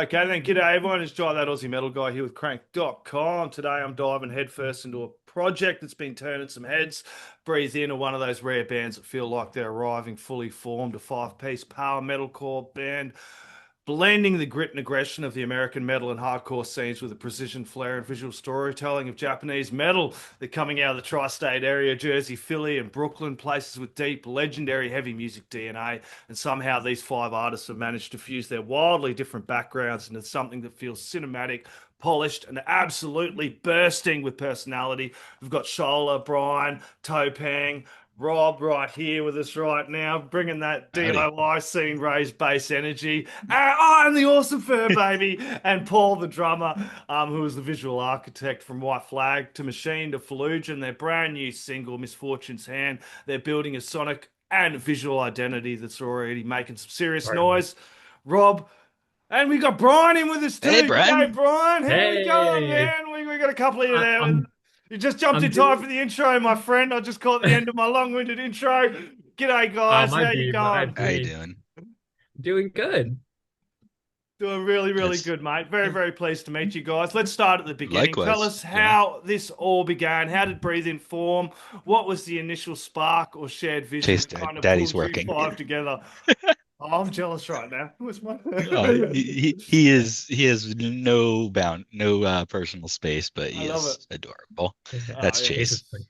Okay, then g'day everyone. It's Jai, that Aussie metal guy here with Crank.com. Today I'm diving headfirst into a project that's been turning some heads. Breathe In are one of those rare bands that feel like they're arriving fully formed, a five-piece power metalcore band blending the grit and aggression of the American metal and hardcore scenes with the precision flair and visual storytelling of Japanese metal. They're coming out of the tri-state area, Jersey, Philly, and Brooklyn, places with deep, legendary heavy music DNA. And somehow these five artists have managed to fuse their wildly different backgrounds into something that feels cinematic, polished, and absolutely bursting with personality. We've got Shola, Brian, Topang, Rob right here with us right now, bringing that Howdy. DIY scene, raised bass energy. And the awesome fur baby, and Paul, the drummer, who is the visual architect from White Flag to Machine to Fallujah, and their brand new single, Misfortune's Hand. They're building a sonic and visual identity that's already making some serious Pardon me. noise. Rob, and we got Brian in with us Hey, too. G'day, Brian. Brian. How we going, Hey, man? We got a couple of you I, there. I'm You just jumped I'm in time doing for the intro, my friend. I just caught the end of my long-winded intro. G'day, guys. my How you B, my going? How you B. doing? Doing good. Doing really, really That's good, mate. Very, very pleased to meet you guys. Let's start at the beginning. Tell likewise. us Yeah. how this all began. How did Breathe In form? What was the initial spark or shared vision Chase that kind of Daddy's pulled you working. five together? Oh, I'm jealous right now. What's my Oh, he has no bound, no personal space, but I he love it. is adorable. Oh That's yeah. Chase. Basically.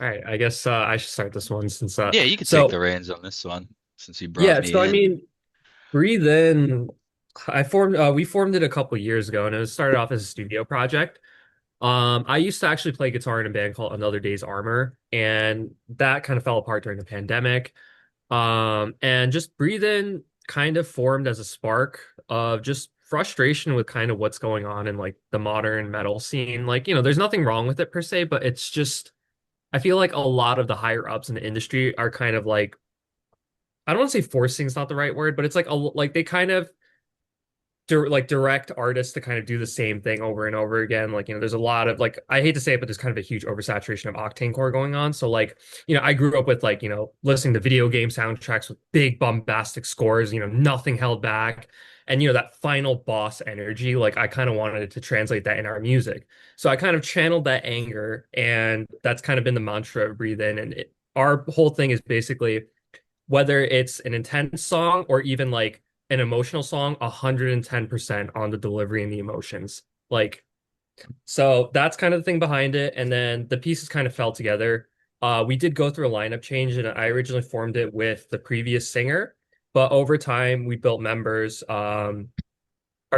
All right, I guess I should start this one since Yeah, you could take the so reins on this one since you brought yeah, me so I in. mean, Breathe In, we formed it a couple years ago, and it started off as a studio project. I used to actually play guitar in a band called Another Day's Armor, and that kind of fell apart during the pandemic. And just Breathe In kind of formed as a spark of just frustration with kind of what's going on in like the modern metal scene. Like, there's nothing wrong with it per se, but it's just I feel like a lot of the higher ups in the industry are kind of like I don't want to say forcing is not the right word, but it's like they kind of direct artists to kind of do the same thing over and over again. Like, there's a lot of like I hate to say it, but there's kind of a huge oversaturation of octane core going on. So like, I grew up with like, listening to video game soundtracks with big bombastic scores, nothing held back. And that final boss energy, like I kind of wanted to translate that in our music. So I kind of channeled that anger, and that's kind of been the mantra of Breathe In. And our whole thing is basically whether it's an intense song or even like an emotional song, 110% on the delivery and the emotions. Like, so that's kind of the thing behind it. And then the pieces kind of fell together. We did go through a lineup change, and I originally formed it with the previous singer, but over time we built members. Our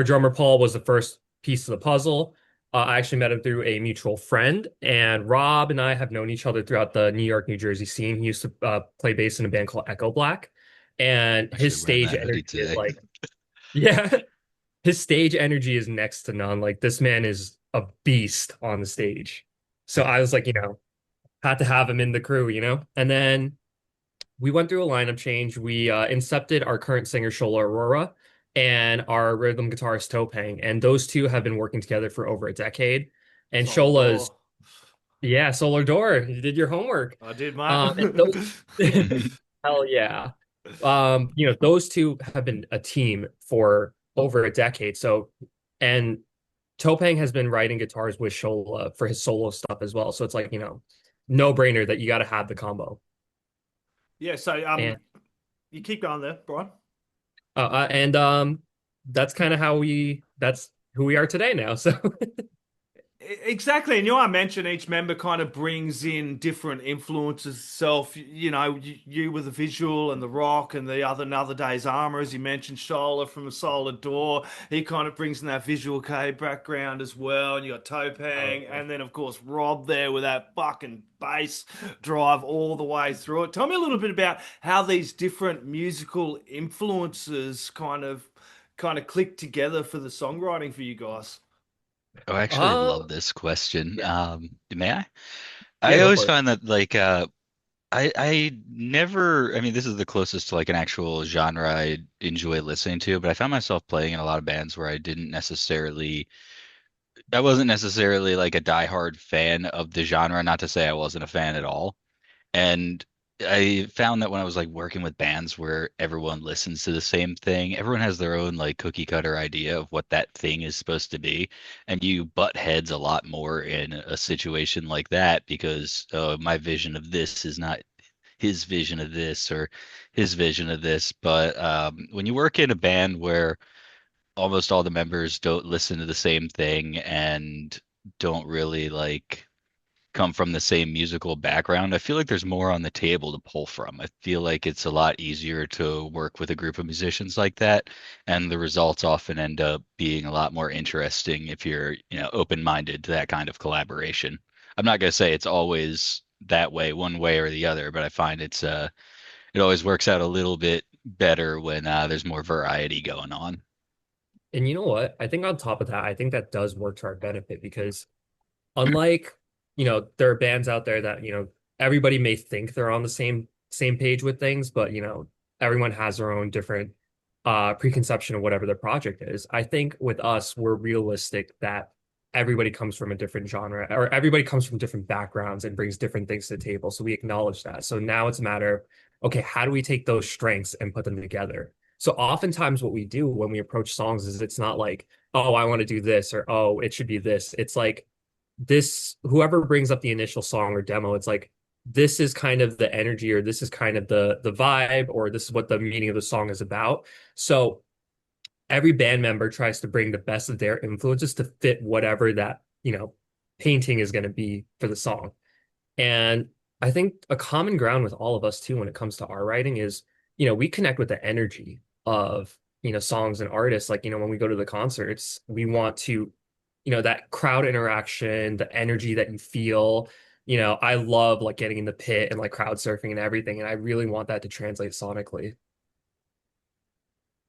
drummer Paul was the first piece of the puzzle. I actually met him through a mutual friend, and Rob and I have known each other throughout the New York, New Jersey scene. He used to play bass in a band called Echo Black, and I his should wear stage that hoodie energy is today. like, yeah, his stage energy is next to none. Like this man is a beast on the stage. So I was like, had to have him in the crew. And then we went through a lineup change. We incepted our current singer Shola Aurora and our rhythm guitarist Topang, and those two have been working together for over a decade. And Solid Shola's, door. yeah, Solar Door, you did your homework. I did, mate. And those, hell yeah. Those two have been a team for over a decade. So, and Topang has been writing guitars with Shola for his solo stuff as well. So it's like, no brainer that you got to have the combo. Yeah, so And you keep going there, Brian. that's kind of that's who we are today now. So Exactly, and I mentioned each member kind of brings in different influences. Self, you with the visual and the rock, and the other Another Day's Armor, as you mentioned, Shola from the Solid Door. He kind of brings in that visual K background as well. And you got oh, Topang, yeah. and then of course Rob there with that fucking bass drive all the way through it. Tell me a little bit about how these different musical influences kind of click together for the songwriting for you guys. Oh, I actually Um, love this question. yeah, May I? yeah, I go always for it. find that like I never, I mean, this is the closest to like an actual genre I enjoy listening to, but I found myself playing in a lot of bands where I wasn't necessarily like a diehard fan of the genre, not to say I wasn't a fan at all. And I found that when I was like working with bands where everyone listens to the same thing, everyone has their own like cookie cutter idea of what that thing is supposed to be. And you butt heads a lot more in a situation like that because my vision of this is not his vision of this or his vision of this. But when you work in a band where almost all the members don't listen to the same thing and don't really like come from the same musical background, I feel like there's more on the table to pull from. I feel like it's a lot easier to work with a group of musicians like that, and the results often end up being a lot more interesting if you're, open-minded to that kind of collaboration. I'm not going to say it's always that way, one way or the other, but I find it always works out a little bit better when there's more variety going on. And you know what? I think on top of that, I think that does work to our benefit because unlike, there are bands out there that, everybody may think they're on the same page with things, but everyone has their own different preconception of whatever their project is. I think with us, we're realistic that everybody comes from a different genre or everybody comes from different backgrounds and brings different things to the table. So we acknowledge that. So now it's a matter of, okay, how do we take those strengths and put them together? So oftentimes what we do when we approach songs is it's not like, oh, I want to do this or oh, it should be this. It's like this, whoever brings up the initial song or demo, it's like this is kind of the energy or this is kind of the vibe or this is what the meaning of the song is about. So every band member tries to bring the best of their influences to fit whatever that, painting is going to be for the song. And I think a common ground with all of us too when it comes to our writing is, we connect with the energy of, songs and artists. Like, when we go to the concerts, we want to, that crowd interaction, the energy that you feel. I love like getting in the pit and like crowd surfing and everything. And I really want that to translate sonically.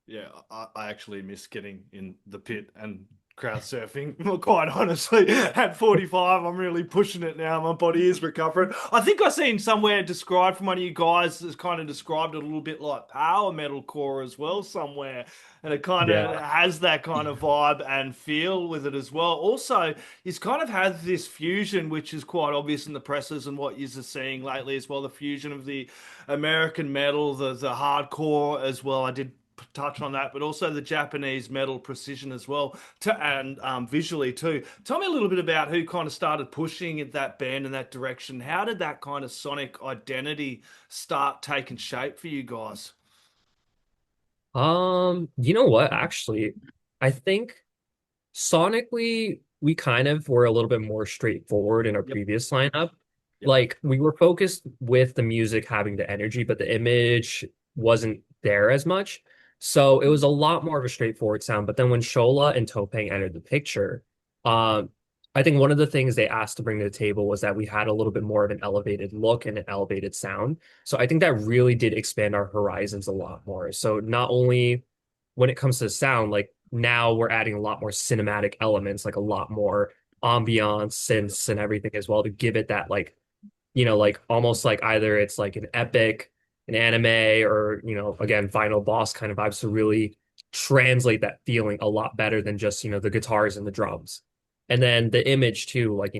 Yeah, I actually miss getting in the pit and crowd surfing. Well, quite honestly, at 45, I'm really pushing it now. My body is recovering. I think I seen somewhere described from one of you guys has kind of described it a little bit like power metalcore as well somewhere. And it kind of Yeah. has that kind of vibe and feel with it as well. Also, it's kind of has this fusion, which is quite obvious in the presses and what you're seeing lately as well. The fusion of the American metal, the hardcore as well. I did touch on that, but also the Japanese metal precision as well, and visually too. Tell me a little bit about who kind of started pushing at that band in that direction. How did that kind of sonic identity start taking shape for you guys? You know what? Actually, I think sonically, we kind of were a little bit more straightforward in our Yep, previous lineup. yep. Like we were focused with the music having the energy, but the image wasn't there as much. So it was a lot more of a straightforward sound. But then when Shola and Topeng entered the picture, um, I think one of the things they asked to bring to the table was that we had a little bit more of an elevated look and an elevated sound. So I think that really did expand our horizons a lot more. So not only when it comes to sound, like now we're adding a lot more cinematic elements, like a lot more ambiance, synths, and everything as well to give it that like, like almost like either it's like an epic, an anime, or again, final boss kind of vibes to really translate that feeling a lot better than just, the guitars and the drums. And then the image too, like,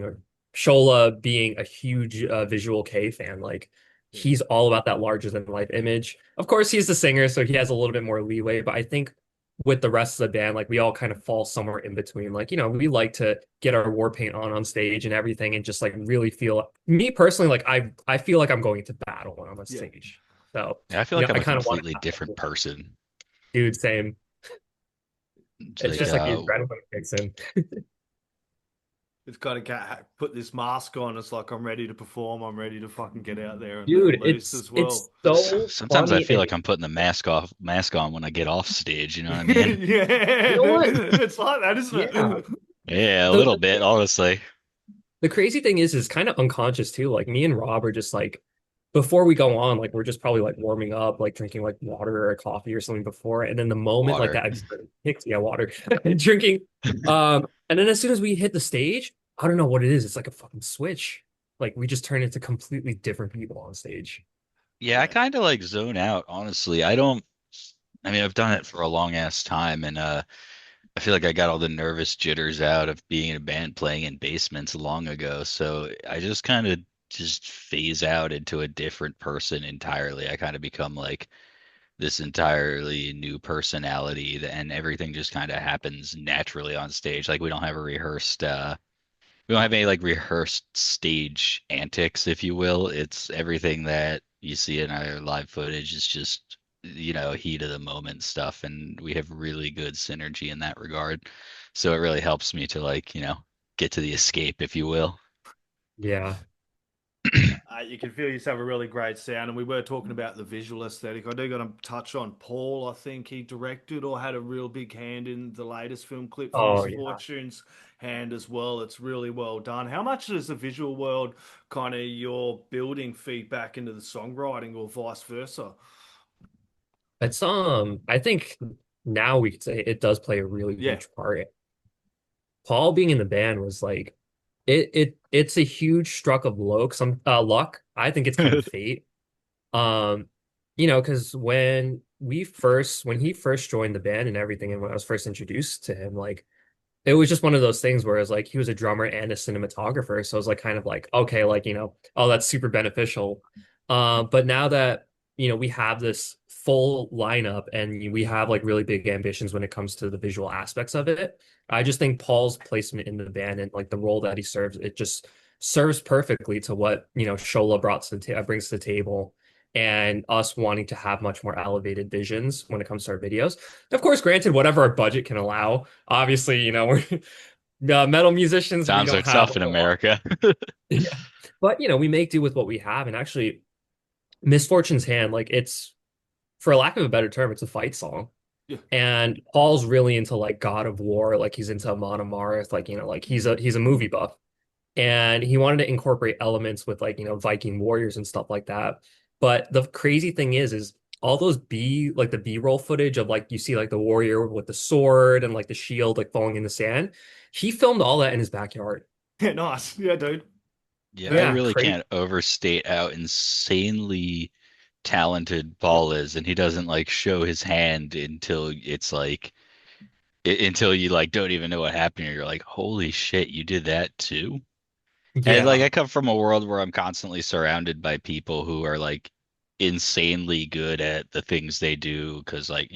Shola being a huge Visual K fan, like he's all about that larger than life image. Of course, he's the singer, so he has a little bit more leeway, but I think with the rest of the band, like we all kind of fall somewhere in between. Like, we like to get our war paint on stage and everything and just like really feel me personally, like I feel like I'm going to battle when I'm on Yeah. stage. So, Yeah, I feel like I'm I a kind of want completely different to, person. dude, same. It's It's like just like the adrenaline kicks in. It's got to put this mask on. It's like I'm ready to perform. I'm ready to fucking get out there and let Dude, loose it's as it's well. so sometimes I funny feel and like I'm putting the mask on when I get off stage, you know what I mean? you Yeah, know what? it's like that, isn't Yeah. it? Yeah, a The, little the bit, honestly. the crazy thing is kind of unconscious too. Like me and Rob are just like before we go on, like we're just probably like warming up, like drinking like water or coffee or something before. And then the moment like Water. that adrenaline kicks, yeah, water and drinking. And then as soon as we hit the stage, I don't know what it is. It's like a fucking switch. Like we just turn into completely different people on stage. Yeah, I Yeah. kind of like zone out, honestly. I mean, I've done it for a long ass time and I feel like I got all the nervous jitters out of being in a band playing in basements long ago. So I just kind of just phase out into a different person entirely. I kind of become like this entirely new personality, and everything just kind of happens naturally on stage. Like we don't have a rehearsed we don't have any like rehearsed stage antics, if you will. It's everything that you see in our live footage is just, heat of the moment stuff, and we have really good synergy in that regard. So it really helps me to like, get to the escape, if you will. Yeah. You can feel yourself a really great sound, and we were talking about the visual aesthetic. I do got to touch on Paul. I think he directed or had a real big hand in the latest film clip for Oh yeah. Misfortune's hand as well. It's really well done. How much does the visual world kind of your building feedback into the songwriting, or vice versa? It's I think now we could say it does play a really Yeah. huge part. Paul being in the band was like it's a huge stroke of luck. I think it's kind of fate. Um, because when he first joined the band and everything, and when I was first introduced to him, like it was just one of those things where it's like he was a drummer and a cinematographer. So it was like kind of like, okay, like, oh, that's super beneficial. But now that, we have this full lineup and we have like really big ambitions when it comes to the visual aspects of it, I just think Paul's placement in the band and like the role that he serves, it just serves perfectly to what, Shola brings to the table and us wanting to have much more elevated visions when it comes to our videos. Of course, granted, whatever our budget can allow. Obviously, we're metal musicians. We Times are don't have a tough in whole lot. America. Yeah. But, we make do with what we have. And actually, Misfortune's Hand, like it's, for lack of a better term, it's a fight song. Yeah. And Paul's really into like God of War, like he's into Amon Amarth, like, like he's a movie buff. And he wanted to incorporate elements with like, Viking warriors and stuff like that. But the crazy thing is all those like the B-roll footage of like you see like the warrior with the sword and like the shield like falling in the sand. He filmed all that in his backyard. Yeah, nice. Yeah, dude. Yeah, I Yeah, really crazy. can't overstate how insanely talented Paul is, and he doesn't like show his hand until it's like until you like don't even know what happened, or you're like, holy shit, you did that too. And like Yeah. I come from a world where I'm constantly surrounded by people who are like insanely good at the things they do because like,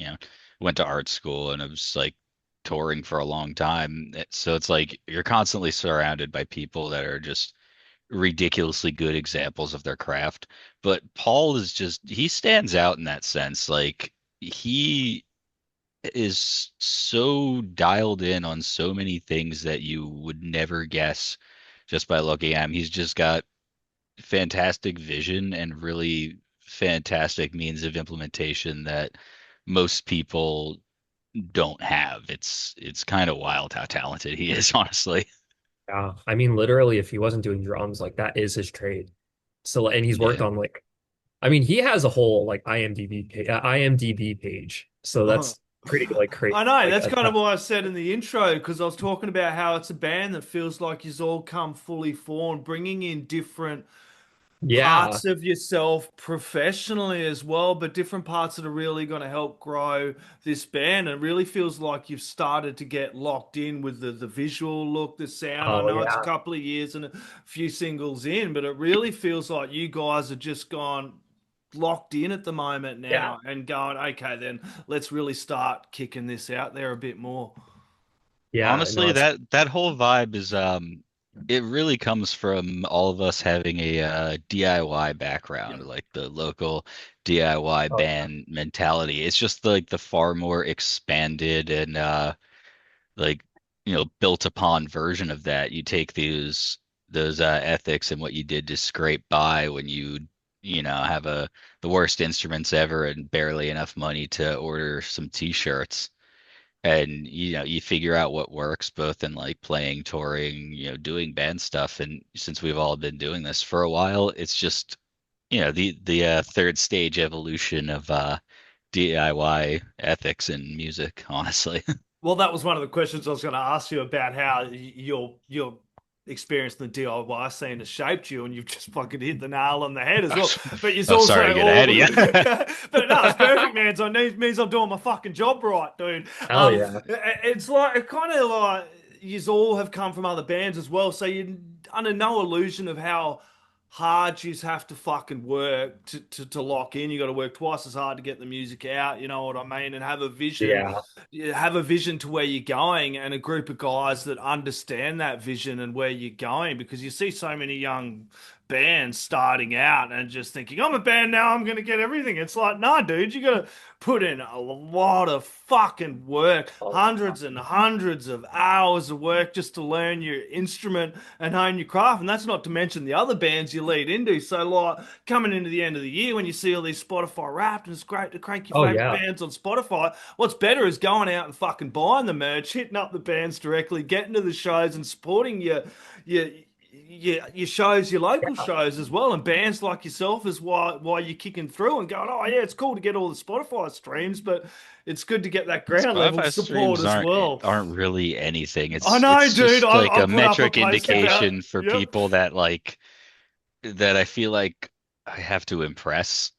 went to art school and I was like touring for a long time. So it's like you're constantly surrounded by people that are just ridiculously good examples of their craft. But Paul is just he stands out in that sense. Like he is so dialed in on so many things that you would never guess just by looking at him. He's just got fantastic vision and really fantastic means of implementation that most people don't have. It's kind of wild how talented he is, honestly. Yeah. I mean, literally, if he wasn't doing drums, like that is his trade. So, and he's worked Yeah. on like, I mean, he has a whole like IMDb page. So that's pretty like crazy. I know, Like, that's kind of what I said in the intro, because I was talking about how it's a band that feels like you've all come fully formed, bringing in different yeah. parts of yourself professionally as well, but different parts that are really going to help grow this band. It really feels like you've started to get locked in with the visual look, the sound. I Oh, know it's a yeah. couple of years and a few singles in, but it really feels like you guys have just gone locked in at the moment Yeah. now and going, okay, then let's really start kicking this out there a bit more. Yeah. No, Honestly, that whole vibe is it really comes from all of us having a DIY Yeah. background, like the local DIY oh, yeah. band mentality. It's just like the far more expanded and like built upon version of that. You take those ethics and what you did to scrape by when you have the worst instruments ever and barely enough money to order some t-shirts, and you figure out what works both in like playing, touring, doing band stuff. And since we've all been doing this for a while, it's just the third stage evolution of DIY ethics in music, honestly. Well, that was one of the questions I was going to ask you about how your experience in the DIY scene has shaped you, and you've just fucking hit the nail on the head as well. But you're I'm sorry to also get ahead all, of you. but no, it's perfect, man. So it means I'm doing my fucking job right, dude. Hell yeah. It's like kind of like you all have come from other bands as well, so you're under no illusion of how hard you have to fucking work to lock in. You got to work twice as hard to get the music out, you know what I mean? And Yeah. have a vision to where you're going and a group of guys that understand that vision and where you're going, because you see so many young bands starting out and just thinking, I'm a band now, I'm going to get everything. It's like, nah, dude, you got to put in a lot of fucking work, Oh, hundreds and hundreds of hours of work just to learn your instrument and hone your craft. And that's not to mention the other bands you lead into. So, like, coming into the end of the year when you see all these Spotify Wrapped, and it's great to crank your oh favorite yeah. bands on Spotify. What's better is going out and fucking buying the merch, hitting up the bands directly, getting to the shows and supporting your your shows, your local Yeah. shows as well, and bands like yourself is why you're kicking through and going, oh yeah, it's cool to get all the Spotify streams, but it's good to get that ground level Spotify support streams as well. aren't really anything. I It's know, it's dude. just like I a put up a metric post about, indication for yep. people that like that I feel like I have to impress.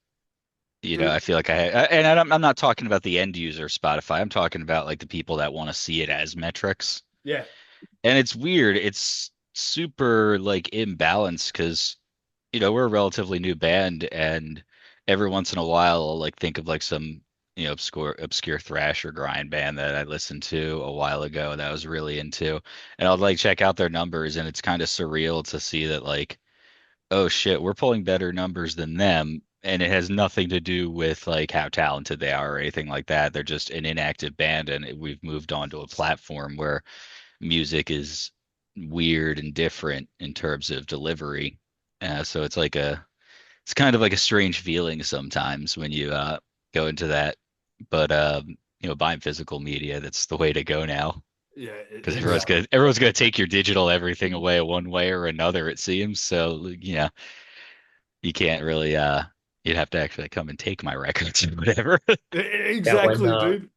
Dude, I feel like and I'm not talking about the end user Spotify. I'm talking about like the people that want to see it as metrics. yeah, And it's weird. It's super like imbalanced because we're a relatively new band, and every once in a while I'll like think of like some obscure thrash or grind band that I listened to a while ago that I was really into, and I'll like check out their numbers, and it's kind of surreal to see that like, oh shit, we're pulling better numbers than them. And it has nothing to do with like how talented they are or anything like that. They're just an inactive band, and we've moved on to a platform where music is weird and different in terms of delivery. So it's kind of like a strange feeling sometimes when you go into that. But buying physical media, that's the way to go now. yeah, Because Yeah. everyone's gonna take your digital everything away one way or another, it seems. So you can't really you'd have to actually come and take my records or whatever. Yeah, when exactly, dude.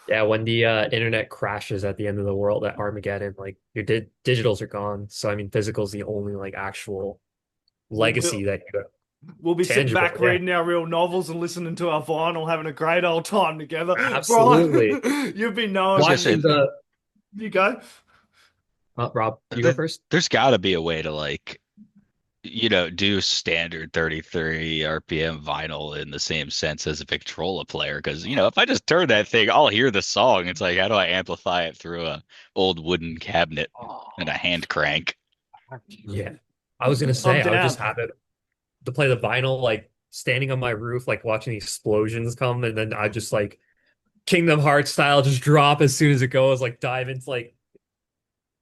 yeah, when the internet crashes at the end of the world at Armageddon, like your digitals are gone. So I mean, physical's the only like actual legacy We'll that you got we'll be sitting tangible. back Yeah, reading our real novels and listening to our vinyl, having a great old time together. absolutely. Brian, you've been I was knowing gonna me. say Watching the You go. Rob, you go first. there's got to be a way to like do standard 33 RPM vinyl in the same sense as a Victrola player. Because, if I just turn that thing, I'll hear the song. It's like, how do I amplify it through a old wooden cabinet and a Oh, hand crank? yeah. I was gonna I'm say I would just down. have it to play the vinyl, like standing on my roof, like watching the explosions come, and then I just like Kingdom Hearts style, just drop as soon as it goes, like dive into like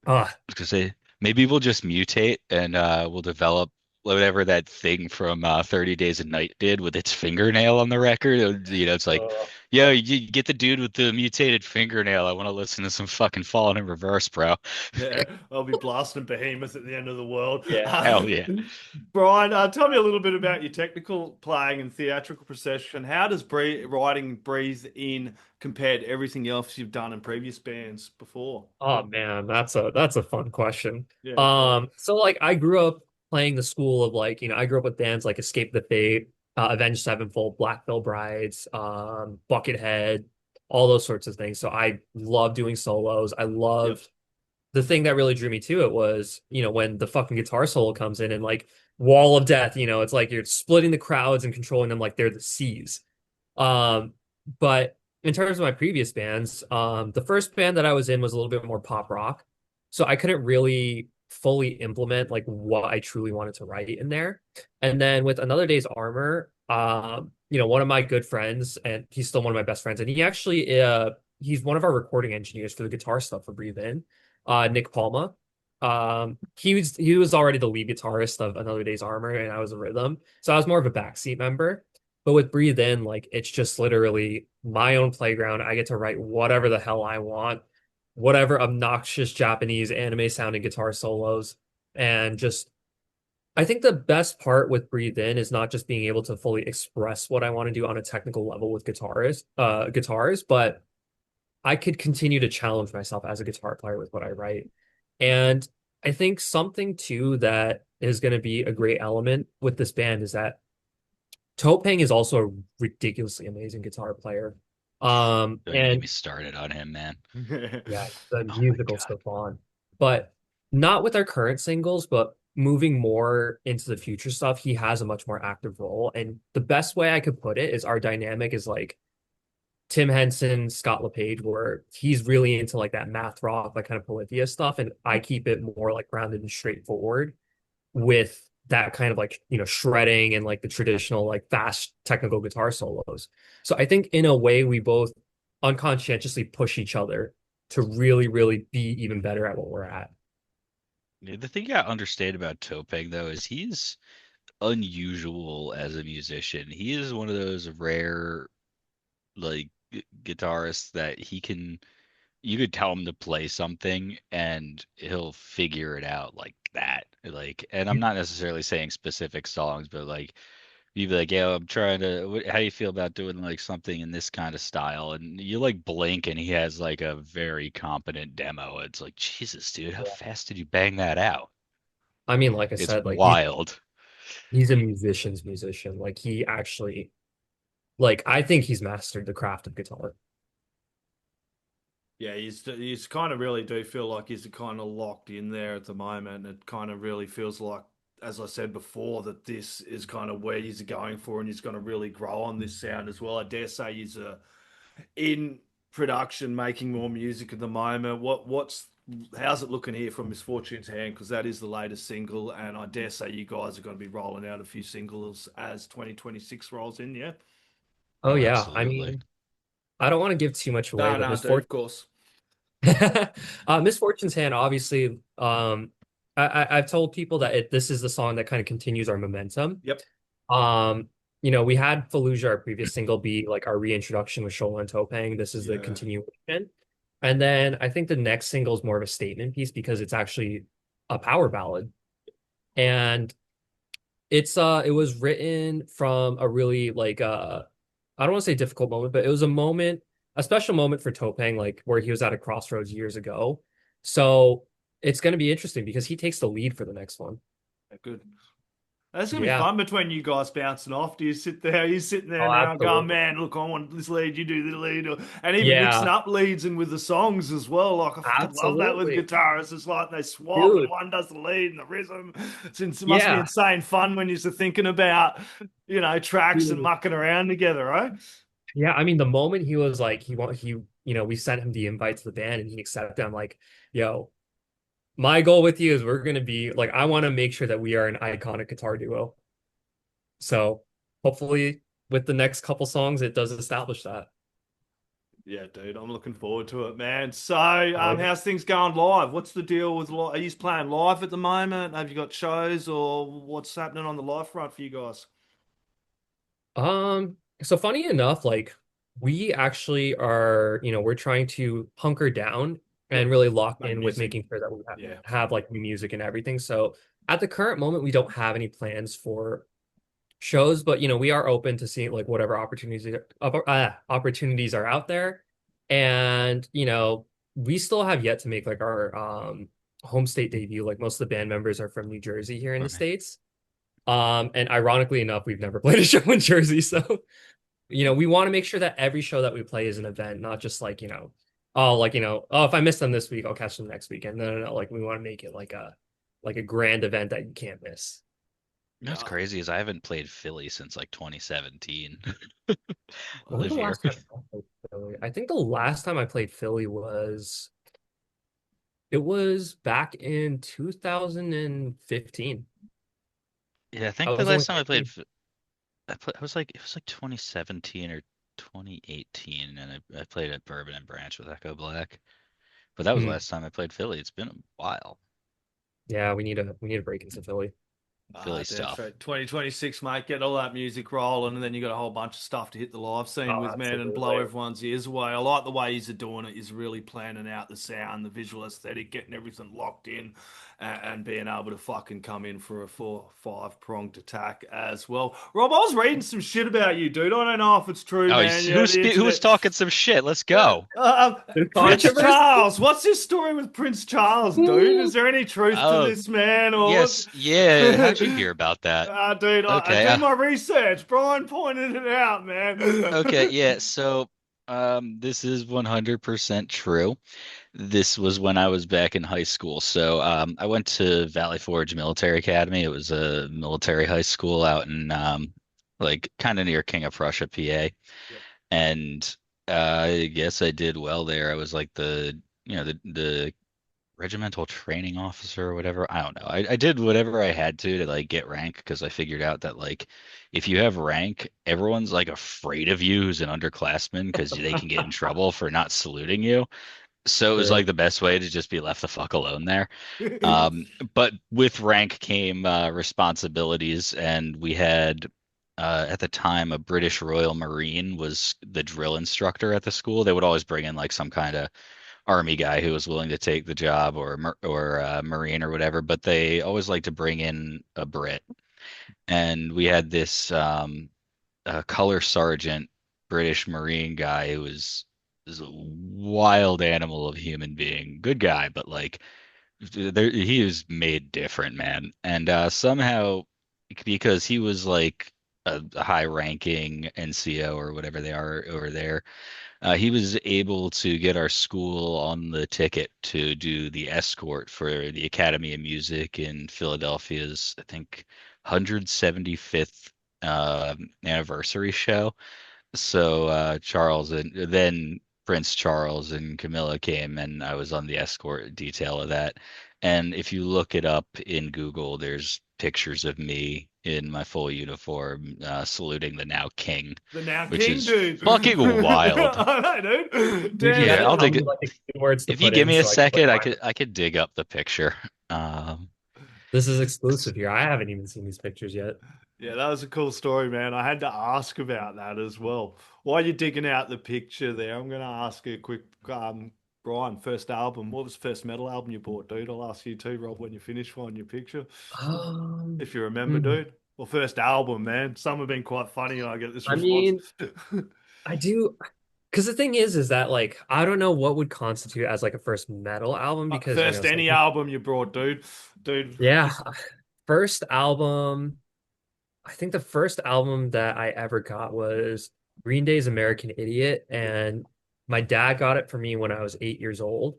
ah Because maybe we'll just mutate and we'll develop whatever that thing from 30 Days a Night did with its fingernail on the record. It's like, uh, yo, you get the dude with the mutated fingernail. I want to listen to some fucking Falling in Reverse, bro. Yeah, I'll be blasting Behemoth at the end of the world. yeah. Hell yeah. Brian, tell me a little bit about your technical playing and theatrical procession. How does writing breathe in compared to everything else you've done in previous bands before? Oh man, that's a fun question. Yeah, cool. So like I grew up playing the school of like, I grew up with bands like Escape the Fate, Avenged Sevenfold, Black Veil Brides, Buckethead, all those sorts of things. So I love doing solos. I Yep. loved the thing that really drew me to it was, when the fucking guitar solo comes in and like Wall of Death, it's like you're splitting the crowds and controlling them like they're the seas. Um, but in terms of my previous bands, the first band that I was in was a little bit more pop rock. So I couldn't really fully implement like what I truly wanted to write in there. And then with Another Day's Armor, one of my good friends, and he's still one of my best friends, and he's one of our recording engineers for the guitar stuff for Breathe In, Nick Palma. He was already the lead guitarist of Another Day's Armor, and I was a rhythm. So I was more of a backseat member. But with Breathe In, like it's just literally my own playground. I get to write whatever the hell I want, whatever obnoxious Japanese anime sounding guitar solos. And just I think the best part with Breathe In is not just being able to fully express what I want to do on a technical level with guitars, but I could continue to challenge myself as a guitar player with what I write. And I think something too that is going to be a great element with this band is that Topeng is also a ridiculously amazing guitar player. Don't even get And me started on him, man. yeah, the Oh my musical's God. so fun. But not with our current singles, but moving more into the future stuff, he has a much more active role. And the best way I could put it is our dynamic is like Tim Henson, Scott LePage, where he's really into like that math rock, like kind of Polyphia stuff, and I keep it more like grounded and straightforward with that kind of like shredding and like the traditional like fast technical guitar solos. So I think in a way we both unconsciously push each other to really, really be even better at what we're at. Yeah, the thing I understand about Topeng though is he's unusual as a musician. He is one of those rare like guitarists that you could tell him to play something and he'll figure it out like that. Like, and I'm not necessarily saying specific songs, but like you'd be like, yeah, I'm trying to, how do you feel about doing like something in this kind of style? And you like blink and he has like a very competent demo. It's like, Jesus, dude, how fast did you bang that out? I mean, like I It's said, like wild. he's a musician's musician. Like he actually, like I think he's mastered the craft of guitar. Yeah, he's kind of really do feel like he's kind of locked in there at the moment. It kind of really feels like, as I said before, that this is kind of where he's going for, and he's going to really grow on this sound as well. I dare say he's in production, making more music at the moment. What's how's it looking here from Misfortune's hand? Because that is the latest single, and I dare say you guys are going to be rolling out a few singles as 2026 rolls in. Yeah. Oh Oh, yeah, I absolutely. mean, I don't want to give too much away, No, but no, dude, Misfortune of course. Misfortune's Hand, obviously, I've told people that this is the song that kind of continues our momentum. Yep. Um, we had Fallujah, our previous single, be like our reintroduction with Shola and Topeng. This is the Yeah. continuation. And then I think the next single is more of a statement piece because it's actually a power ballad. And it was written from a really like I don't want to say difficult moment, but it was a moment, a special moment for Topeng, like where he was at a crossroads years ago. So it's going to be interesting because he takes the lead for the next one. Good. That's gonna be Yeah. fun between you guys bouncing off. Do you sit there? Are you sitting there Oh, now going, absolutely. man, look, I want this lead, you do the lead, and even mixing Yeah, up leads and with the songs as well. Like I fucking love that with absolutely. guitarists. It's like they swap and Dude. one does the lead and the rhythm. It must be Yeah. insane fun when you're thinking about, tracks and Dude. mucking around together, right? Yeah, I mean, the moment he was like, we sent him the invite to the band and he accepted, I'm like, yo, my goal with you is we're going to be like, I want to make sure that we are an iconic guitar duo. So hopefully with the next couple songs, it does establish that. Yeah, dude, I'm looking forward to it, man. So, Oh, yeah. how's things going live? What's the deal with Are you playing live at the moment? Have you got shows, or what's happening on the live front for you guys? So funny enough, like we actually are, we're trying to hunker down and Yep, really lock make in with music. making sure that we Yeah. have like new music and everything. So at the current moment, we don't have any plans for shows, but we are open to seeing like whatever opportunities are out there. And we still have yet to make like our home state debut. Like most of the band members are from New Jersey here in the Right. States. And ironically enough, we've never played a show in Jersey. So, we want to make sure that every show that we play is an event, not just like, oh, like, oh, if I miss them this week, I'll catch them next weekend. No, no, no. Like we want to make it like a grand event that you can't miss. That's Yeah. crazy is I haven't played Philly since like 2017. I When was live the here. last time I played Philly? I think the last time I played Philly it was back in 2015. Yeah, I I think the was last only time 19. I was like it was like 2017 or 2018, and I played at Bourbon and Branch with Echo Black. But that was the Hmm. last time I played Philly. It's been a while. Yeah, we need to break into Philly. Philly That's stuff. right. 2026, mate. Get all that music rolling, and then you got a whole bunch of stuff to hit the live scene Oh, with, man, and blow absolutely. everyone's ears away. I like the way he's doing it. He's really planning out the sound, the visual aesthetic, getting everything locked in, and being able to fucking come in for a 4-5 pronged attack as well. Rob, I was reading some shit about you, dude. I don't know if it's true, Oh, man. The who was internet. talking some shit? Let's go. There's Prince controversy. Charles. What's this story with Prince Charles, dude? Is there any truth to Oh, this, man, or yes. Yeah. How'd you hear about that? Dude, I Okay. do my research. Brian pointed it out, man. Okay. Yeah. So, This is 100% true. This was when I was back in high school. So I went to Valley Forge Military Academy. It was a military high school out in like kind of near King of Prussia, PA. Yep. And I guess I did well there. I was like the regimental training officer or whatever. I don't know. I did whatever I had to like get rank because I figured out that like if you have rank, everyone's like afraid of you who's an underclassman because they can get in trouble for not saluting you. So it was like True. the best way to just be left the fuck alone there. But with rank came responsibilities, and we had at the time a British Royal Marine was the drill instructor at the school. They would always bring in like some kind of army guy who was willing to take the job or Marine or whatever, but they always like to bring in a Brit. And we had this color sergeant British Marine guy who was a wild animal of human being. Good guy, but like he was made different, man. And somehow because he was like a high-ranking NCO or whatever they are over there, he was able to get our school on the ticket to do the escort for the Academy of Music in Philadelphia's, I think, 175th anniversary show. So Charles and then Prince Charles and Camilla came, and I was on the escort detail of that. And if you look it up in Google, there's pictures of me in my full uniform saluting the now king, The now which king, is dude. fucking wild. I know, dude. Dude, you Damn, Yeah, gotta I'll tell man. dig me it. like a few words to If you put give in me a so I can like second, I find could it. I could dig up the picture. This is exclusive here. I haven't even seen these pictures yet. Yeah, that was a cool story, man. I had to ask about that as well. While you're digging out the picture there, I'm going to ask you a quick, Brian, first album. What was the first metal album you bought, dude? I'll ask you too, Rob, when you finish finding your picture, Um, if you remember, hmm. dude. Well, first album, man. Some have been quite funny, and I get this I response. mean, I do, because the thing is that like I don't know what would constitute as like a first metal album because First some any people, album you brought, dude. Dude, yeah, first album. I think the first album that I ever got was Green Day's American Idiot, yep. and my dad got it for me when I was 8 years old.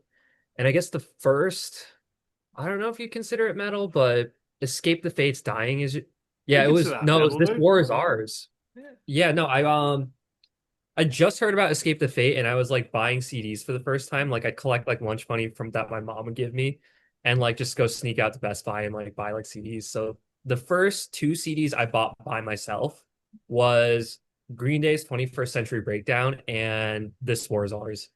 And I guess the first, I don't know if you consider it metal, but Escape the Fates Dying is, You yeah, it consider was, that no, it was metal, This dude. War Is Ours. Yeah. Yeah, no, I just heard about Escape the Fate and I was like buying CDs for the first time. Like I'd collect like lunch money from that my mom would give me and like just go sneak out to Best Buy and like buy like CDs. So the first two CDs I bought by myself was Green Day's 21st Century Breakdown and This War Is Ours.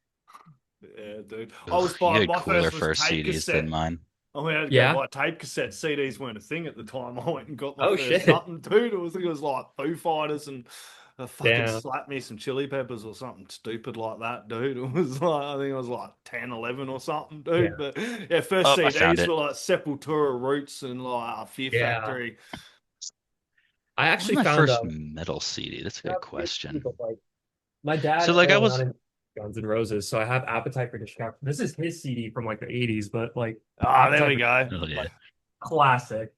Yeah, dude. I was Ugh, you buying, had my cooler first was first tape CDs than cassette. mine. I went out to go Yeah. buy tape cassette. CDs weren't a thing at the time. I went and got my Oh first shit. something, dude. It was like Foo Fighters and fucking Damn. slap me some chili peppers or something stupid like that, dude. It was like, I think it was like 10, 11 or something, dude. Yeah. But yeah, first Oh, I found CDs it. were like Sepultura Roots and like Fear Yeah. Factory. I What was actually my found first metal CD? That's a good not weird, question. but like my dad So like I early was on in Guns N' Roses, so I have Appetite for Destruction. This is his CD from like the 80s, but like Ah, there Appetite we for go. oh Destruction, yeah. like classic.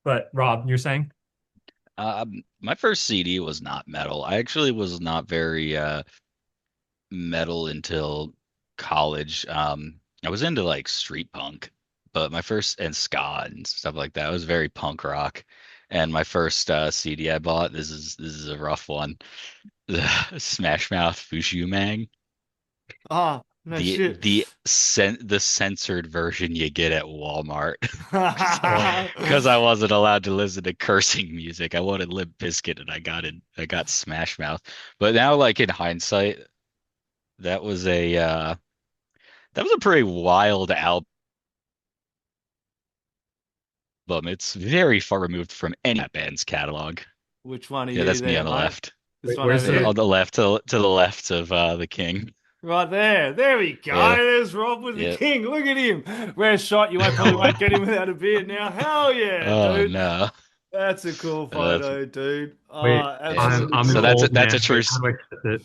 But Rob, you're saying? My first CD was not metal. I actually was not very metal until college. I was into like street punk, but my first and ska and stuff like that. I was very punk rock. And my first CD I bought, this is a rough one. Smash Mouth Fushu Mang. Ah, no The shit. the the censored version you get at Walmart. Oh, Because I wasn't allowed to listen to cursing music. I wanted Limp Bizkit and I got Smash Mouth. But now like in hindsight, that was a pretty wild album. It's very far removed from any of that band's catalog. Which one are Yeah, you that's me there, on the mate? left. This one where's over the here. On the left to the left of the king. Right there. There we go. Yeah. There's Rob with the Yeah. king. Look at him. Rare shot. You won't probably won't get him without a beard now. Hell yeah, Oh dude. no. That's a cool That's photo, dude. wait? yeah. So, Absolutely I'm an so cool. old that's man. a Wait, how do I fix it?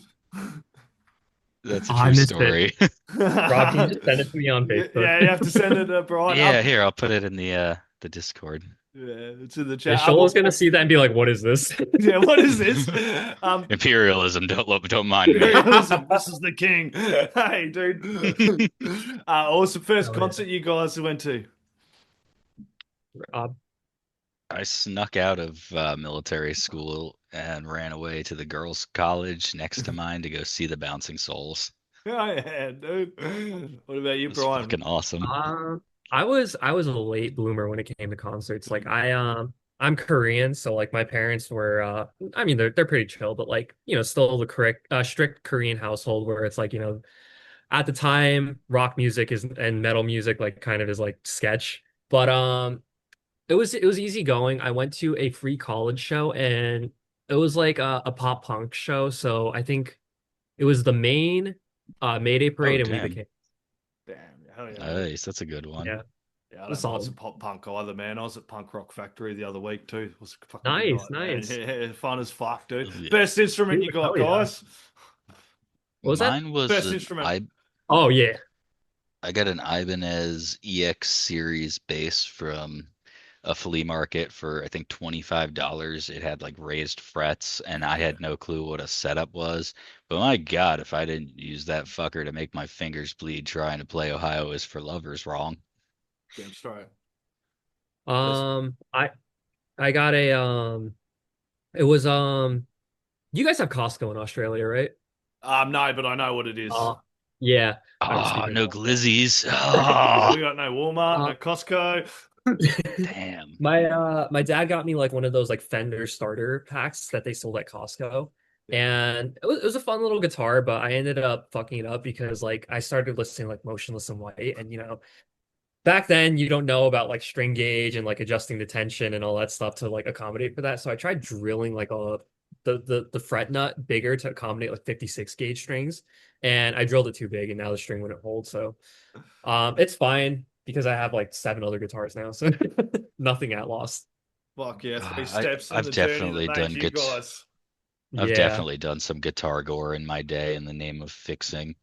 that's Oh, a I true missed it. story. Rob, can you just send it to me on Facebook? Yeah, you have to send it to Brian. Yeah, here, I'll put it in the Discord. Yeah, it's in the Yeah, chat. Sholo's gonna see that and be like, "What is this?" Yeah, what is this? Imperialism, don't mind me. Imperialism. This is the king. Hey, dude. What was the first Oh, yeah. concert you guys went to? Uh, I snuck out of military school and ran away to the girls' college next to mine to go see the Bouncing Souls. Oh, yeah, dude. What about you, It was Brian? fucking awesome. Um, I was a late bloomer when it came to concerts. Like I'm Korean, so like my parents were I mean they're pretty chill, but like, still the correct strict Korean household where it's like, at the time rock music is and metal music like kind of is like sketch. But it was easy going. I went to a free college show and it was like a pop punk show, so I think it was the main Mayday Oh, Parade and We the damn. King. Damn, hell yeah, dude. Nice. That's a good one. Yeah, it Yeah, I was don't mind solid. some pop punk either, man. I was at Punk Rock Factory the other week too. It was a fucking good Nice, night, man. nice. Yeah, fun as fuck, dude. Yeah. Best instrument you Dude, got, hell yeah. guys? What was that? Mine was Best an instrument. I Oh yeah. I got an Ibanez EX series bass from a flea market for I think $25. It had like raised frets and I had no clue what a setup was. But my God, if I didn't use that fucker to make my fingers bleed trying to play Ohio is for Lovers wrong. Damn straight. Best. I got a it was you guys have Costco in Australia, right? No, but I know what it is. Uh yeah. Ah, Speaking of no Costco. glizzies. Yeah, Ah, we got no Walmart, Uh, no Costco. damn. my dad got me like one of those like Fender starter packs that they sold at Costco. Yeah. And it was a fun little guitar, but I ended up fucking it up because like I started listening like Motionless in White, and back then you don't know about like string gauge and like adjusting the tension and all that stuff to like accommodate for that. So I tried drilling like the fret nut bigger to accommodate like 56 gauge strings, and I drilled it too big and now the string wouldn't hold. So it's fine because I have like seven other guitars now, so nothing at loss. Fuck yeah, three Ah, I steps in I've the journey that definitely made done you good. guys. I've Yeah. definitely done some guitar gore in my day in the name of fixing.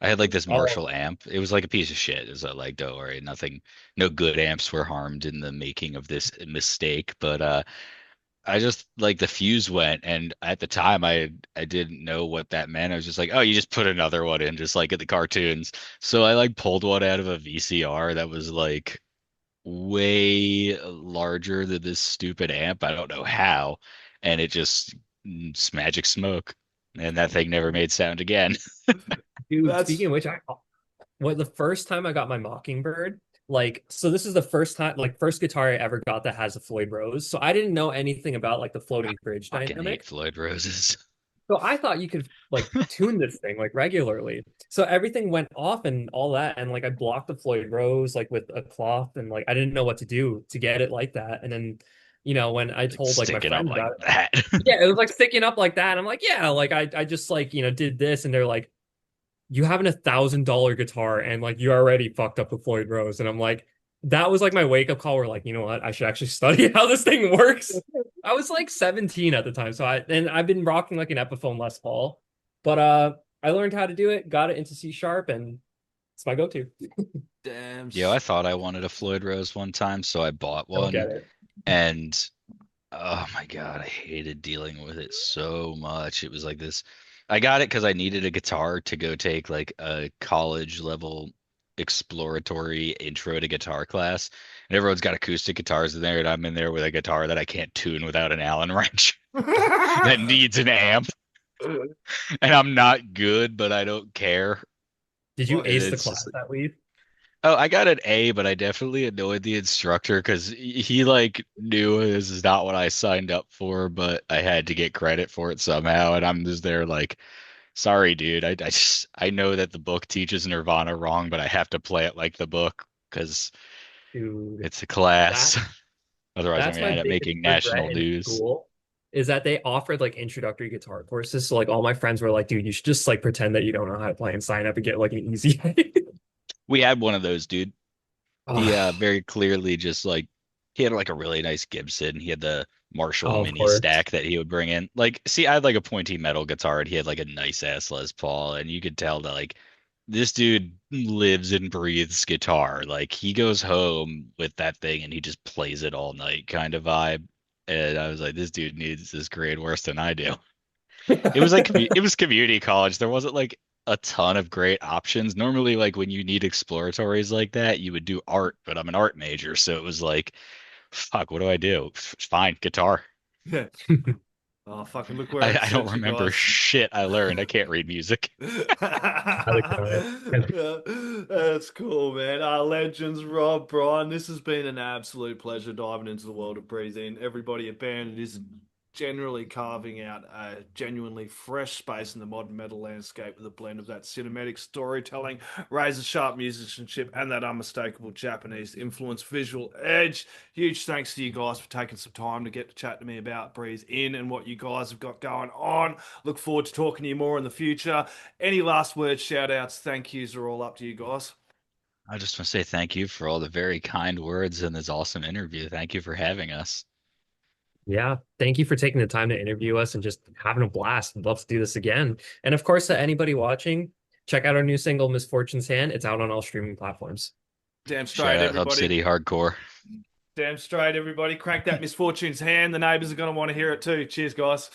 I had like this Oh, Marshall amp. It was like a piece of shit. It's like, don't worry, nothing, no good amps were harmed in the making of this mistake. But I just like the fuse went, and at the time I didn't know what that meant. I was just like, oh, you just put another one in, just like in the cartoons. So I like pulled one out of a VCR that was like way larger than this stupid amp. I don't know how, and it just magic smoke, and that thing never made sound again. dude, speaking That's of which, the first time I got my Mockingbird, like, so this is the first time, like, first guitar I ever got that has a Floyd Rose. So I didn't know anything about like the floating bridge Fucking hate dynamic. Floyd Roses. So I thought you could like tune this thing like regularly. So everything went off and all that, and like I blocked the Floyd Rose like with a cloth, and like I didn't know what to do to get it like that. And then, when I Like told like my sticking up friend like about it, that. yeah, it was like sticking up like that. I'm like, yeah, like I just like did this, and they're like, you have an $1,000 guitar and like you already fucked up the Floyd Rose. And I'm like, that was like my wake up call where like, you know what, I should actually study how this thing works. I was like 17 at the time. So I've been rocking like an Epiphone Les Paul. But I learned how to do it, got it into C sharp, and it's my go-to. damn. Yeah, I thought I wanted a Floyd Rose one time, so I bought Don't one, get it. and oh my God, I hated dealing with it so much. It was like this. I got it because I needed a guitar to go take like a college level exploratory intro to guitar class. And everyone's got acoustic guitars in there, and I'm in there with a guitar that I can't tune without an Allen wrench that needs an amp. And I'm not good, but I don't care. Did you Fuck And ace yeah. the it's class just like, that week? oh, I got an A, but I definitely annoyed the instructor because he like knew this is not what I signed up for, but I had to get credit for it somehow. And I'm just there like, sorry, dude. I know that the book teaches Nirvana wrong, but I have to play it like the book because Dude, it's a that class. Otherwise, I'm that's gonna my end up biggest making regret national in news. school is that they offered like introductory guitar courses. So like all my friends were like, dude, you should just like pretend that you don't know how to play and sign up and get like an easy A. We had one of those, dude. He Oh, very clearly just like he had like a really nice Gibson. He had the Marshall oh, of mini course. stack that he would bring in. Like, see, I had like a pointy metal guitar and he had like a nice ass Les Paul, and you could tell that like this dude lives and breathes guitar. Like he goes home with that thing and he just plays it all night kind of vibe. And I was like, this dude needs this grade worse than I do. It was like it was community college. There wasn't like a ton of great options. Normally, like when you need exploratories like that, you would do art, but I'm an art major, so it was like, fuck, what do I do? Fine, guitar. Yeah. Oh, fucking look where it I don't sent you remember guys. shit I learned. I can't read music. I like that. Yeah, that's cool, man. Our legends, Rob, Brian. This has been an absolute pleasure diving into the world of Breathe In. Everybody at Bandit is generally carving out a genuinely fresh space in the modern metal landscape with a blend of that cinematic storytelling, razor sharp musicianship, and that unmistakable Japanese influence visual edge. Huge thanks to you guys for taking some time to get to chat to me about Breathe In and what you guys have got going on. Look forward to talking to you more in the future. Any last words, shout outs, thank yous are all up to you guys. I just want to say thank you for all the very kind words in this awesome interview. Thank you for having us. Yeah, thank you for taking the time to interview us and just having a blast. I'd love to do this again. And of course, to anybody watching, check out our new single, Misfortune's Hand. It's out on all streaming platforms. Damn Shout straight, out Hub everybody. City Hardcore. Damn straight, everybody. Crank that Misfortune's hand. The neighbors are going to want to hear it too. Cheers, guys.